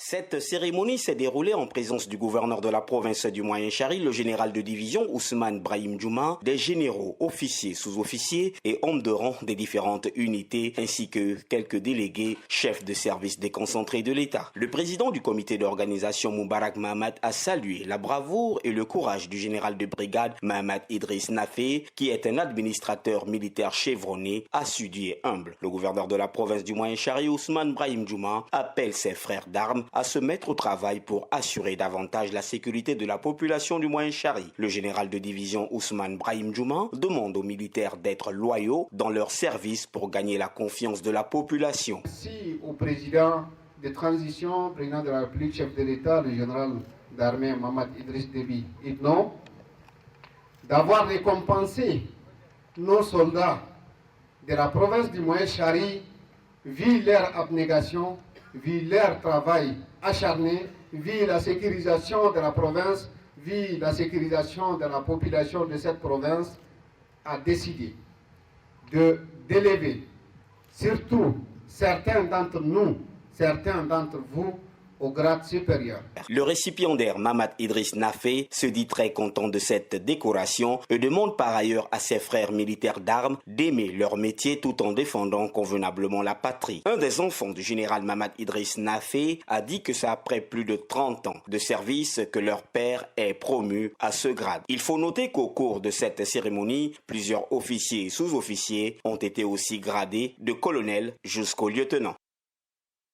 Cette cérémonie s'est déroulée en présence du gouverneur de la province du Moyen-Chari, le général de division Ousmane Brahim Djouma, des généraux, officiers, sous-officiers et hommes de rang des différentes unités, ainsi que quelques délégués, chefs de service déconcentrés de l'État. Le président du comité d'organisation Moubarak Mahamat a salué la bravoure et le courage du général de brigade Mahamat Idriss Nafé, qui est un administrateur militaire chevronné, assidu et humble. Le gouverneur de la province du Moyen-Chari, Ousmane Brahim Djouma, appelle ses frères d'armes à se mettre au travail pour assurer davantage la sécurité de la population du Moyen-Chari. Le général de division Ousmane Brahim Djouma demande aux militaires d'être loyaux dans leur service pour gagner la confiance de la population. Merci au président de transition, président de la République, chef de l'État, le général d'armée Mahamat Idriss Déby Itno, d'avoir récompensé nos soldats de la province du Moyen-Chari, vu leur abnégation, vu leur travail acharné, vu la sécurisation de la province, vu la sécurisation de la population de cette province, a décidé d'élever surtout certains d'entre nous, certains d'entre vous, au grade supérieur. Le récipiendaire Mahamat Idriss Nafé se dit très content de cette décoration et demande par ailleurs à ses frères militaires d'armes d'aimer leur métier tout en défendant convenablement la patrie. Un des enfants du général Mahamat Idriss Nafé a dit que c'est après plus de 30 ans de service que leur père est promu à ce grade. Il faut noter qu'au cours de cette cérémonie, plusieurs officiers et sous-officiers ont été aussi gradés de colonel jusqu'au lieutenant.